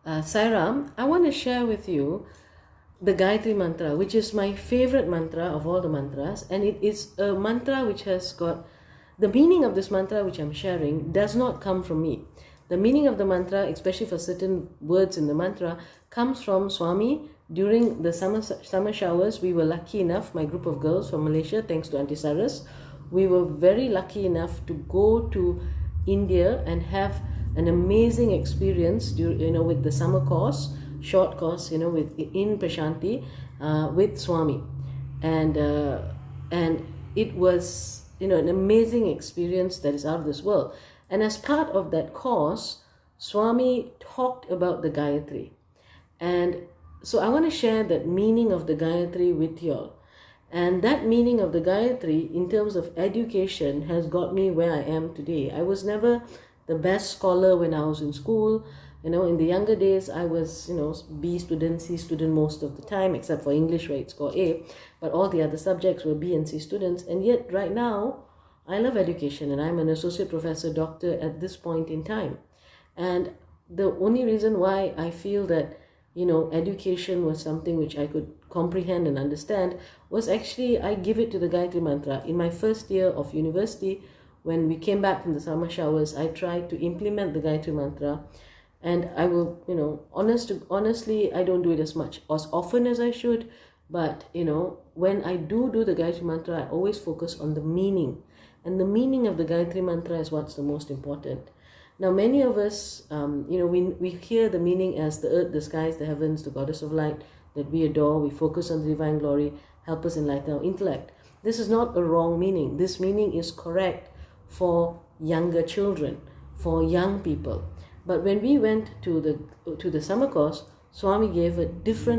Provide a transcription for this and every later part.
Sairam, I want to share with you the Gayathri Mantra, which is my favorite mantra of all the mantras, and it is a mantra which has got the meaning of this mantra which I'm sharing does not come from me. The meaning of the mantra, especially for certain words in the mantra, comes from Swami. During the summer showers, we were lucky enough, my group of girls from Malaysia, thanks to Auntie Saras, we were very lucky enough to go to India and have an amazing experience, with the summer course, short course, with in Prashanti, with Swami, and it was an amazing experience that is out of this world. And as part of that course, Swami talked about the Gayatri, and so I want to share that meaning of the Gayatri with you all. And that meaning of the Gayatri in terms of education has got me where I am today. I was never the best scholar when I was in school. In the younger days, I was, B student, C student most of the time, except for English where it's called A. But all the other subjects were B and C students. And yet right now, I love education and I'm an Associate Professor Doctor at this point in time. And the only reason why I feel that, education was something which I could comprehend and understand was actually I give it to the Gayathri Mantra. In my first year of university, when we came back from the summer showers, I tried to implement the Gayathri Mantra. And I will, honestly, I don't do it as often as I should. But, when I do the Gayathri Mantra, I always focus on the meaning. And the meaning of the Gayathri Mantra is what's the most important. Now, many of us, we hear the meaning as the earth, the skies, the heavens, the goddess of light that we adore. We focus on the divine glory, help us enlighten our intellect. This is not a wrong meaning. This meaning is correct for younger children, for young people. But when we went to the summer course, Swami gave a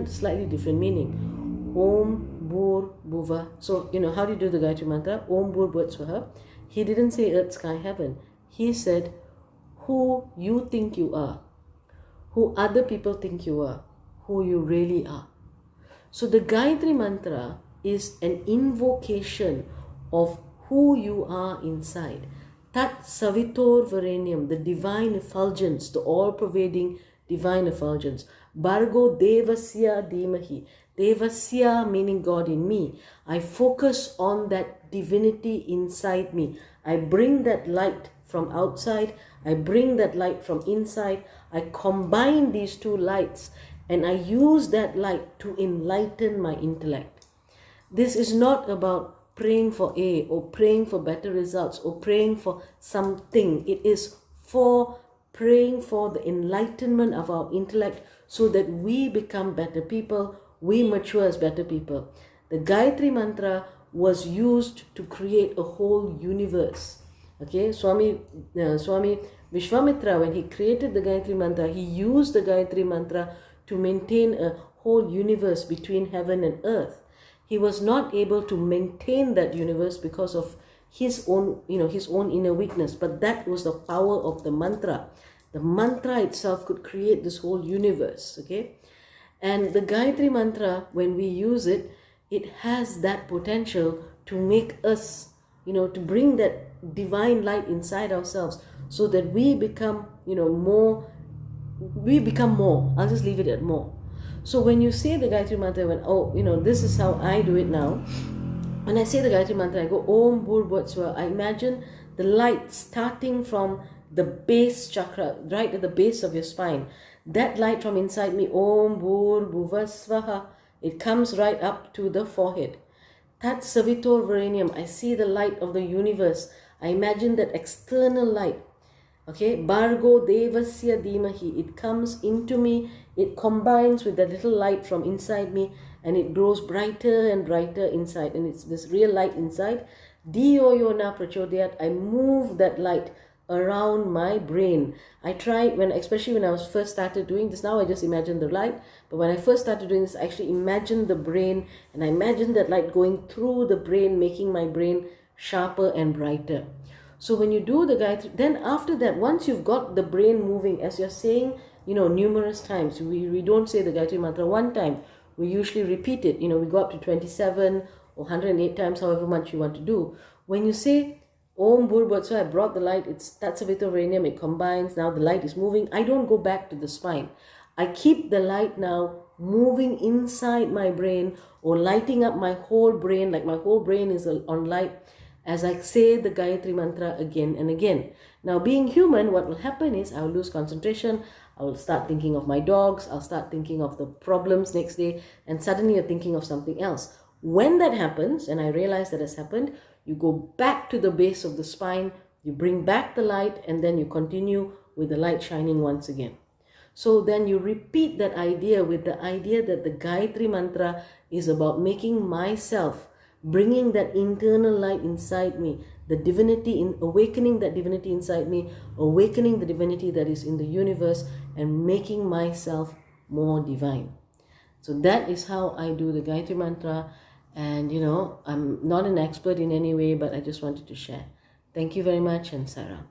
slightly different meaning. Om Bhur Bhuva. So, how do you do the Gayatri Mantra? Om Bhur words for her. He didn't say earth, sky, heaven. He said, who you think you are, who other people think you are, who you really are. So the Gayatri Mantra is an invocation of who you are inside. Tat Savitor Varenyam, the divine effulgence, the all-pervading divine effulgence. Bhargo Devasya Dhimahi. Devasya meaning God in me. I focus on that divinity inside me. I bring that light from outside. I bring that light from inside. I combine these two lights and I use that light to enlighten my intellect. This is not about praying for A or praying for better results or praying for something. It is for praying for the enlightenment of our intellect so that we become better people, we mature as better people. The Gayatri Mantra was used to create a whole universe. Okay, Swami Vishwamitra, when he created the Gayatri Mantra, he used the Gayatri Mantra to maintain a whole universe between heaven and earth. He was not able to maintain that universe because of his own inner weakness, but that was the power of the mantra. The mantra itself could create this whole universe, okay? And the Gayatri Mantra, when we use it, it has that potential to make us, to bring that divine light inside ourselves so that we become, more. I'll just leave it at more. So when you say the Gayatri Mantra, this is how I do it now. When I say the Gayatri Mantra, I go Om Bhur Bhuva. I imagine the light starting from the base chakra, right at the base of your spine. That light from inside me, Om Bhur Bhuva Svaha, it comes right up to the forehead. Tat Savitor Varenyam, I see the light of the universe. I imagine that external light. Okay, Bhargo Devasya Dhimahi, it comes into me, it combines with that little light from inside me and it grows brighter and brighter inside, and it's this real light inside. Diyo Yona Prachodayat, I move that light around my brain. I tried, especially when I was first started doing this, now I just imagine the light, but when I first started doing this, I actually imagined the brain, and I imagined that light going through the brain, making my brain sharper and brighter. So when you do the Gayatri, then after that, once you've got the brain moving, as you're saying, numerous times, we don't say the Gayatri Mantra one time, we usually repeat it, we go up to 27 or 108 times, however much you want to do. When you say Om Bhur Bhuva, so I brought the light, it's Tat Savitor Varenyam, it combines, now the light is moving, I don't go back to the spine. I keep the light now moving inside my brain or lighting up my whole brain, like my whole brain is on light as I say the Gayathri Mantra again and again. Now, being human, what will happen is I'll lose concentration. I will start thinking of my dogs. I'll start thinking of the problems next day, and suddenly you're thinking of something else. When that happens, and I realize that has happened, you go back to the base of the spine, you bring back the light, and then you continue with the light shining once again. So then you repeat that idea with the idea that the Gayatri Mantra is about making myself, bringing that internal light inside me, the divinity, awakening that divinity inside me, awakening the divinity that is in the universe, and making myself more divine. So that is how I do the Gayatri Mantra. And I'm not an expert in any way, but I just wanted to share. Thank you very much, and Sarah.